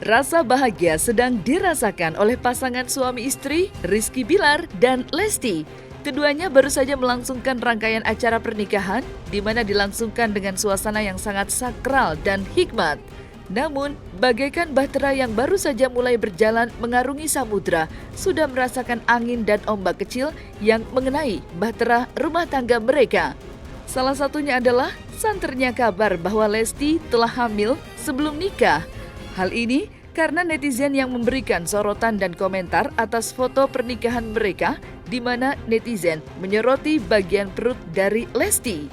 Rasa bahagia sedang dirasakan oleh pasangan suami istri Rizky Bilar dan Lesti. Keduanya baru saja melangsungkan rangkaian acara pernikahan di mana dilangsungkan dengan suasana yang sangat sakral dan hikmat. Namun, bagaikan bahtera yang baru saja mulai berjalan mengarungi samudra, sudah merasakan angin dan ombak kecil yang mengenai bahtera rumah tangga mereka. Salah satunya adalah santernya kabar bahwa Lesti telah hamil sebelum nikah. Hal ini karena netizen yang memberikan sorotan dan komentar atas foto pernikahan mereka, di mana netizen menyoroti bagian perut dari Lesti.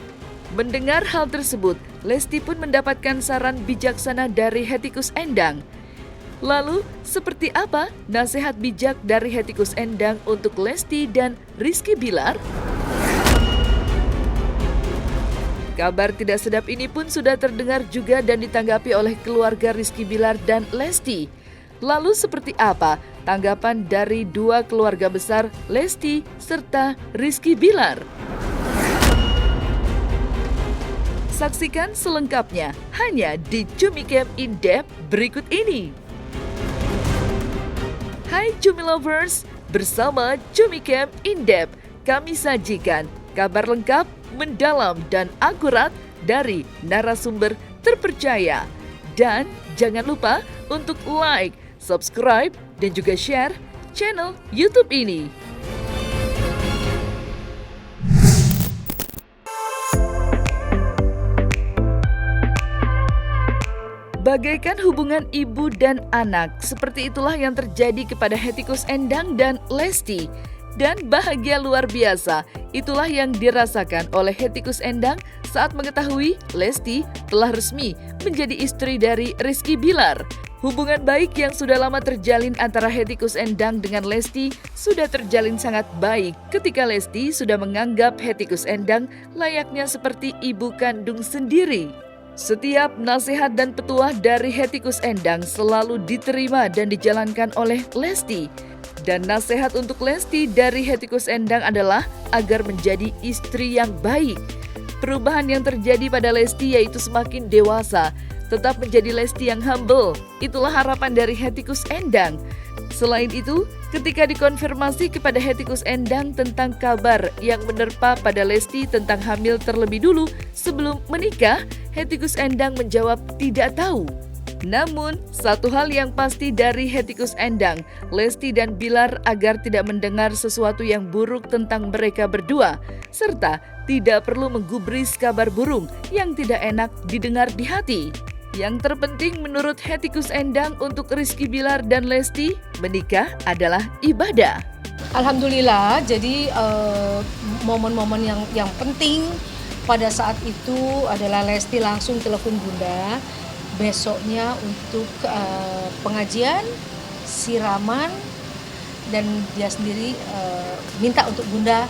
Mendengar hal tersebut, Lesti pun mendapatkan saran bijaksana dari Hettikus Endang. Lalu, seperti apa nasihat bijak dari Hettikus Endang untuk Lesti dan Rizky Bilar? Kabar tidak sedap ini pun sudah terdengar juga dan ditanggapi oleh keluarga Rizky Bilar dan Lesti. Lalu seperti apa tanggapan dari dua keluarga besar Lesti serta Rizky Bilar? Saksikan selengkapnya hanya di Cumicam In Depth berikut ini. Hai Cumi Lovers, bersama Cumicam In Depth kami sajikan kabar lengkap, mendalam dan akurat dari narasumber terpercaya. Dan jangan lupa untuk like, subscribe, dan juga share channel YouTube ini. Bagaikan hubungan ibu dan anak, seperti itulah yang terjadi kepada Hettikus Endang dan Lesti. Dan bahagia luar biasa, itulah yang dirasakan oleh Hettikus Endang saat mengetahui Lesti telah resmi menjadi istri dari Rizky Bilar. Hubungan baik yang sudah lama terjalin antara Hettikus Endang dengan Lesti sudah terjalin sangat baik ketika Lesti sudah menganggap Hettikus Endang layaknya seperti ibu kandung sendiri. Setiap nasihat dan petuah dari Hettikus Endang selalu diterima dan dijalankan oleh Lesti. Dan nasihat untuk Lesti dari Hettikus Endang adalah agar menjadi istri yang baik. Perubahan yang terjadi pada Lesti yaitu semakin dewasa, tetap menjadi Lesti yang humble. Itulah harapan dari Hettikus Endang. Selain itu, ketika dikonfirmasi kepada Hettikus Endang tentang kabar yang menerpa pada Lesti tentang hamil terlebih dulu sebelum menikah, Hettikus Endang menjawab tidak tahu. Namun, satu hal yang pasti dari Hettikus Endang, Lesti dan Bilar agar tidak mendengar sesuatu yang buruk tentang mereka berdua, serta tidak perlu menggubris kabar burung yang tidak enak didengar di hati. Yang terpenting menurut Hettikus Endang untuk Rizky Bilar dan Lesti, menikah adalah ibadah. Alhamdulillah, jadi momen-momen yang penting pada saat itu adalah Lesti langsung telepon Bunda. Besoknya untuk pengajian, siraman, dan dia sendiri minta untuk Bunda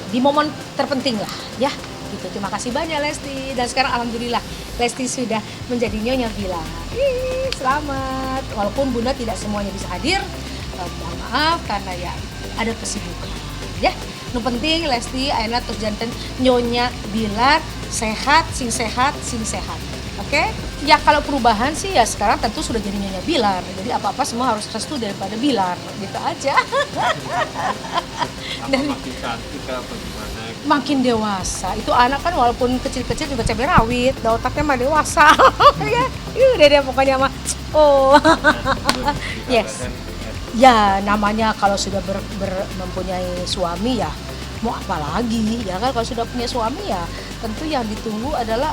di momen terpenting lah ya gitu. Terima kasih banyak Lesti, dan sekarang alhamdulillah Lesti sudah menjadi Nyonya Bilar. Selamat, walaupun Bunda tidak semuanya bisa hadir, mohon maaf karena ya ada kesibukan ya. Nu penting Lesti ayeuna tos janten Nyonya Bilar sehat sing sehat. Oke? Ya kalau perubahan sih ya sekarang tentu sudah jadi Nyonya Bilar. Jadi apa-apa semua harus restu daripada Bilar. Gitu aja. Dari makin cantik apa gimana? Makin dewasa. Itu anak kan walaupun kecil-kecil juga cabai rawit, otaknya mah dewasa. Ya. Dia pokoknya mah yes. Ya namanya kalau sudah mempunyai suami ya mau apa lagi ya kan, kalau sudah punya suami ya tentu yang ditunggu adalah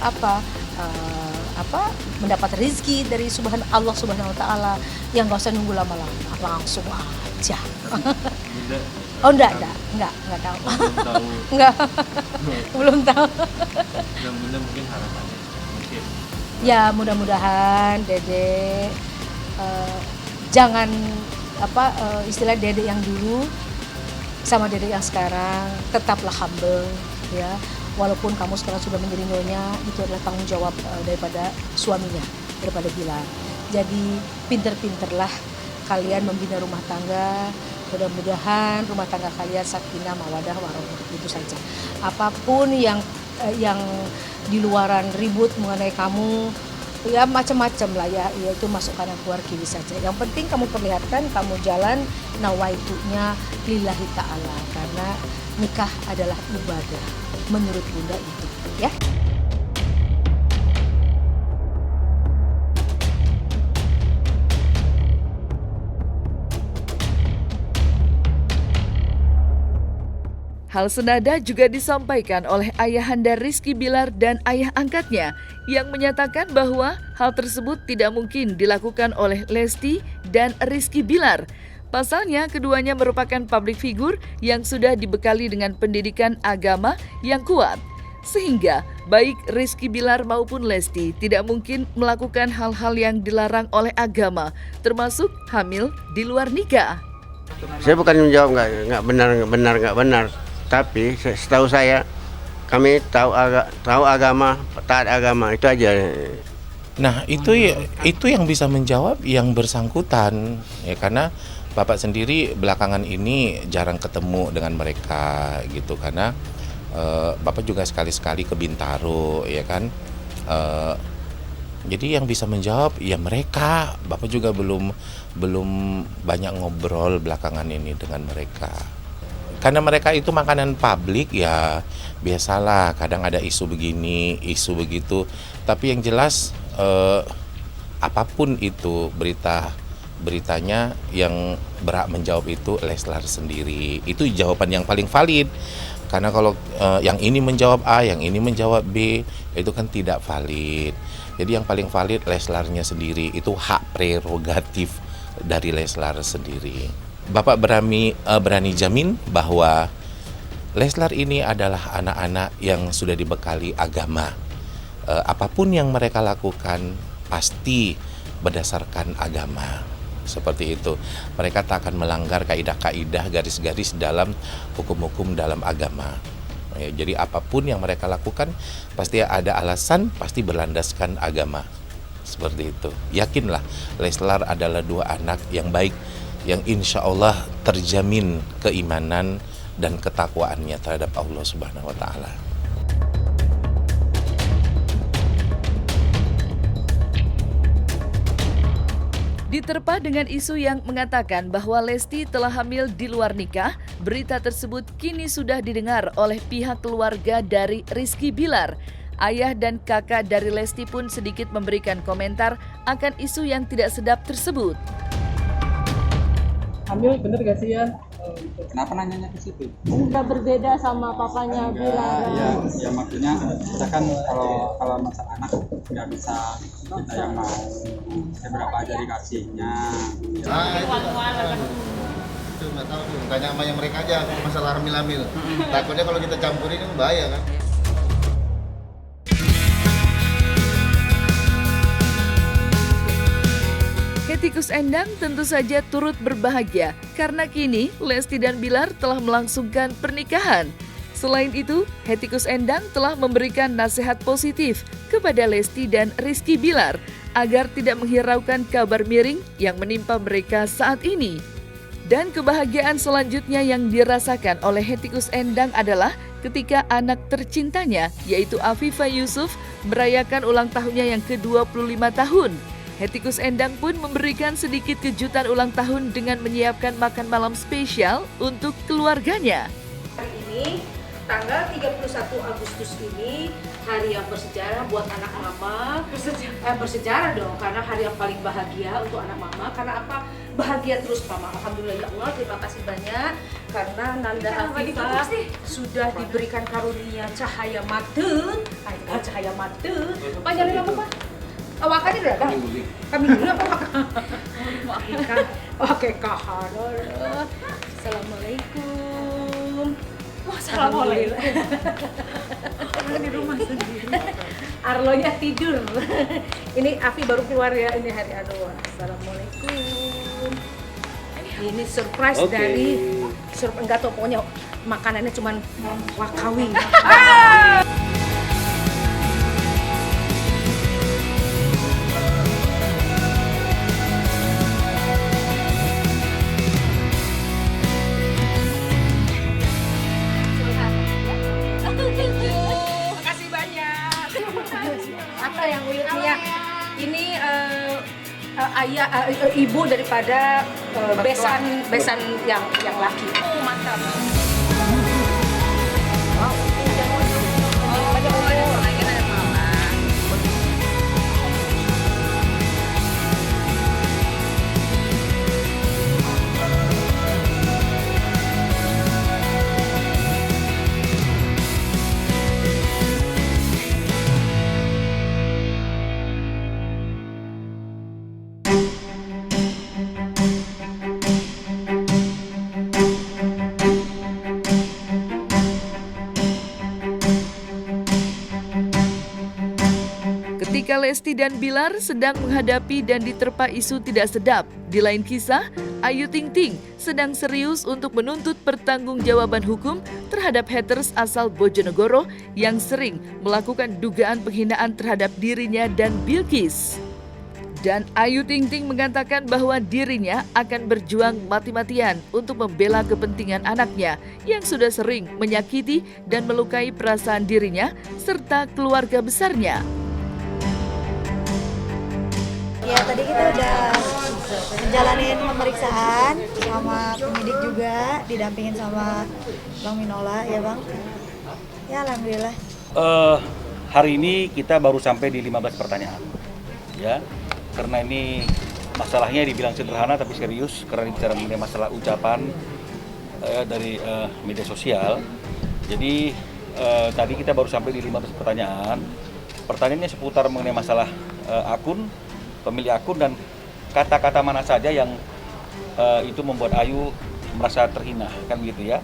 mendapat rezeki dari Allah Subhanahu wa taala, yang enggak usah nunggu lama-lama, langsung aja. Oh enggak tahu. Belum tahu. Mudah-mudahan mungkin harapannya mungkin. Ya mudah-mudahan Dede jangan istilah Dede yang dulu sama Dede yang sekarang tetaplah humble ya. Walaupun kamu sekarang sudah menjadi nyonya, itu adalah tanggung jawab daripada suaminya, daripada Bilar. Jadi pinter-pinterlah kalian membina rumah tangga. Mudah-mudahan rumah tangga kalian sakinah mawadah warahmah, itu saja. Apapun yang di luaran ribut mengenai kamu, ya macam-macam lah ya, itu masuk kanan keluar kiri saja. Yang penting kamu perlihatkan kamu jalan nawaitunya lillahi ta'ala, karena nikah adalah ibadah menurut Bunda itu ya. Hal senada juga disampaikan oleh ayahanda Rizky Bilar dan ayah angkatnya yang menyatakan bahwa hal tersebut tidak mungkin dilakukan oleh Lesti dan Rizky Bilar. Pasalnya keduanya merupakan publik figur yang sudah dibekali dengan pendidikan agama yang kuat. Sehingga baik Rizky Bilar maupun Lesti tidak mungkin melakukan hal-hal yang dilarang oleh agama, termasuk hamil di luar nikah. Saya bukan menjawab nggak benar. Tapi setahu saya, kami tahu agama, taat agama, itu aja. Nah, itu yang bisa menjawab yang bersangkutan, ya, karena Bapak sendiri belakangan ini jarang ketemu dengan mereka gitu, karena Bapak juga sekali-sekali ke Bintaro, ya kan. Jadi yang bisa menjawab ya mereka. Bapak juga belum banyak ngobrol belakangan ini dengan mereka. Karena mereka itu makanan publik, ya biasalah kadang ada isu begini, isu begitu. Tapi yang jelas apapun itu beritanya yang berhak menjawab itu Leslar sendiri. Itu jawaban yang paling valid. Karena kalau yang ini menjawab A, yang ini menjawab B, itu kan tidak valid. Jadi yang paling valid Leslarnya sendiri, itu hak prerogatif dari Leslar sendiri. Bapak berani jamin bahwa Leslar ini adalah anak-anak yang sudah dibekali agama. Apapun yang mereka lakukan pasti berdasarkan agama. Seperti itu. Mereka tak akan melanggar kaidah-kaidah, garis-garis dalam hukum-hukum dalam agama. Jadi apapun yang mereka lakukan pasti ada alasan, pasti berlandaskan agama. Seperti itu. Yakinlah Leslar adalah dua anak yang baik, yang insya Allah terjamin keimanan dan ketakwaannya terhadap Allah Subhanahu wa Ta'ala. Diterpa dengan isu yang mengatakan bahwa Lesti telah hamil di luar nikah, berita tersebut kini sudah didengar oleh pihak keluarga dari Rizky Bilar. Ayah dan kakak dari Lesti pun sedikit memberikan komentar akan isu yang tidak sedap tersebut. Hamil bener gak sih ya? Kenapa nanyanya ke situ? Udah berbeda sama papanya Bilar. Ya maksudnya kita kan kalau masalah anak nggak bisa kita yang mau seberapa aja dikasihnya. Itu nggak tahu tuh, tanya sama yang mereka aja masalah hamil-hamil. Takutnya kalau kita campurin kan bahaya kan. Hetty Koes Endang tentu saja turut berbahagia karena kini Lesti dan Bilar telah melangsungkan pernikahan. Selain itu, Hetty Koes Endang telah memberikan nasihat positif kepada Lesti dan Rizky Bilar agar tidak menghiraukan kabar miring yang menimpa mereka saat ini. Dan kebahagiaan selanjutnya yang dirasakan oleh Hetty Koes Endang adalah ketika anak tercintanya, yaitu Afifah Yusuf, merayakan ulang tahunnya yang ke-25 tahun. Hetty Koes Endang pun memberikan sedikit kejutan ulang tahun dengan menyiapkan makan malam spesial untuk keluarganya. Hari ini, tanggal 31 Agustus ini, hari yang bersejarah buat anak mama. Bersejarah dong, karena hari yang paling bahagia untuk anak mama. Karena apa? Bahagia terus mama. Alhamdulillah Allah, terima kasih banyak. Karena Nanda Afifah sudah diberikan karunia cahaya mata. Cahaya mata. Pak, jalan apa Pak? Awakannya udah kan? Kami dulu apa Akikah? Oke, kahar. Assalamualaikum. Assalamualaikum. Di rumah sendiri. Arlonya tidur. Ini Afi baru keluar ya, ini hari aduh. Assalamualaikum. Ini surprise dari enggak tahu, pokoknya makanannya cuman wakawi. ibu daripada besan yang laki. Mantap. Ketika Lesti dan Bilar sedang menghadapi dan diterpa isu tidak sedap, di lain kisah, Ayu Ting Ting sedang serius untuk menuntut pertanggungjawaban hukum terhadap haters asal Bojonegoro yang sering melakukan dugaan penghinaan terhadap dirinya dan Bilkis. Dan Ayu Ting Ting mengatakan bahwa dirinya akan berjuang mati-matian untuk membela kepentingan anaknya yang sudah sering menyakiti dan melukai perasaan dirinya serta keluarga besarnya. Ya, tadi kita udah menjalanin pemeriksaan sama penyidik juga, didampingin sama Bang Minola, ya Bang. Ya, alhamdulillah. Hari ini kita baru sampai di 15 pertanyaan. Ya, karena ini masalahnya dibilang sederhana tapi serius, karena bicara mengenai masalah ucapan dari media sosial. Jadi tadi kita baru sampai di 15 pertanyaan. Pertanyaannya seputar mengenai masalah akun, pemilik akun, dan kata-kata mana saja yang itu membuat Ayu merasa terhina, kan gitu ya.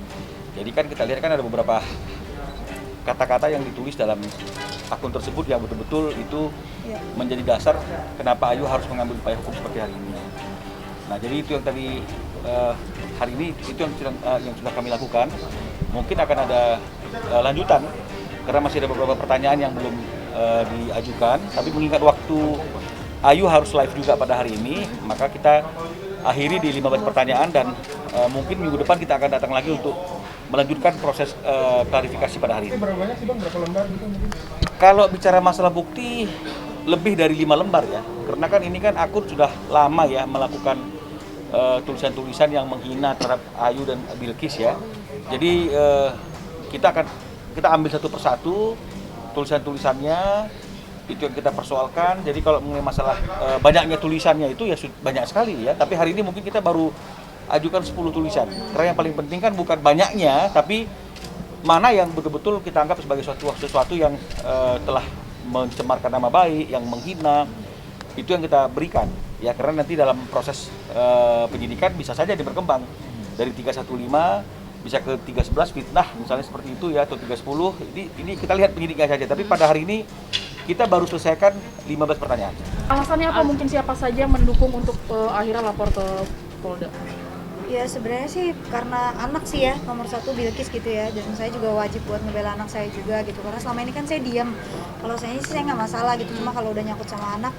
Jadi kan kita lihat kan ada beberapa kata-kata yang ditulis dalam akun tersebut yang betul-betul itu menjadi dasar kenapa Ayu harus mengambil upaya hukum seperti hari ini. Nah, jadi itu yang tadi hari ini itu yang sudah kami lakukan. Mungkin akan ada lanjutan karena masih ada beberapa pertanyaan yang belum diajukan, tapi mengingat waktu Ayu harus live juga pada hari ini, maka kita akhiri di 15 pertanyaan dan mungkin minggu depan kita akan datang lagi untuk melanjutkan proses klarifikasi pada hari ini. Berapa banyak sih Bang? Berapa lembar gitu mungkin? Kalau bicara masalah bukti, lebih dari 5 lembar ya. Karena kan ini kan akun sudah lama ya melakukan tulisan-tulisan yang menghina terhadap Ayu dan Bilkis ya. Jadi kita ambil satu persatu tulisan-tulisannya, itu yang kita persoalkan. Jadi kalau mengenai masalah banyaknya tulisannya itu ya banyak sekali ya. Tapi hari ini mungkin kita baru ajukan 10 tulisan. Karena yang paling penting kan bukan banyaknya, tapi mana yang betul-betul kita anggap sebagai sesuatu yang telah mencemarkan nama baik, yang menghina, itu yang kita berikan. Ya, karena nanti dalam proses penyidikan bisa saja diperkembang dari 315 bisa ke 311 fitnah misalnya seperti itu ya, atau 310. Ini kita lihat penyidiknya saja. Tapi pada hari ini kita baru selesaikan 15 pertanyaan. Alasannya apa? Mungkin siapa saja mendukung untuk akhirnya lapor ke Polda? Ya sebenarnya sih karena anak sih ya, nomor satu Bilkis gitu ya. Dan saya juga wajib buat ngebela anak saya juga gitu. Karena selama ini kan saya diam. Kalau saya sih saya nggak masalah gitu. Cuma kalau udah nyangkut sama anak,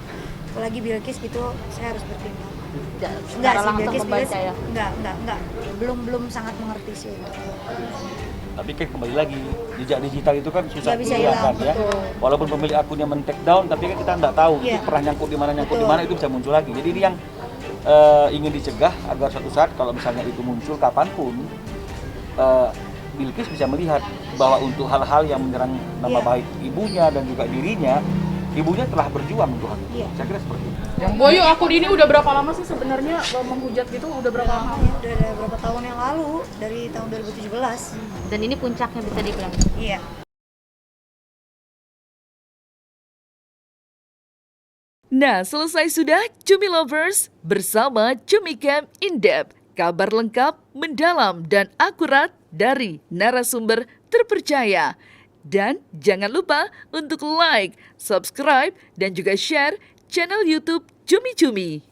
apalagi Bilkis gitu, saya harus bertindak. Enggak sih, Bilkis ya? Enggak. Belum sangat mengerti sih. Tapi kan kembali lagi, jejak digital itu kan susah dihilangkan ya. Walaupun pemilik akunnya men-take down, tapi kan kita nggak tahu itu pernah nyangkut di mana itu bisa muncul lagi. Jadi ini yang ingin dicegah agar suatu saat kalau misalnya itu muncul kapanpun, Bilkis bisa melihat bahwa untuk hal-hal yang menyerang nama baik ibunya dan juga dirinya, ibunya telah berjuang untuk hal itu. Saya kira seperti itu. Yang Boyo akun ini udah berapa lama sih sebenarnya menghujat gitu? Udah berapa lama? Ya, udah ada berapa tahun yang lalu, dari tahun 2017. Dan ini puncaknya bisa dibilang. Iya. Nah, selesai sudah Cumi Lovers bersama Cumi Camp In Depth. Kabar lengkap, mendalam, dan akurat dari narasumber terpercaya. Dan jangan lupa untuk like, subscribe, dan juga share channel YouTube Cumi Cumi.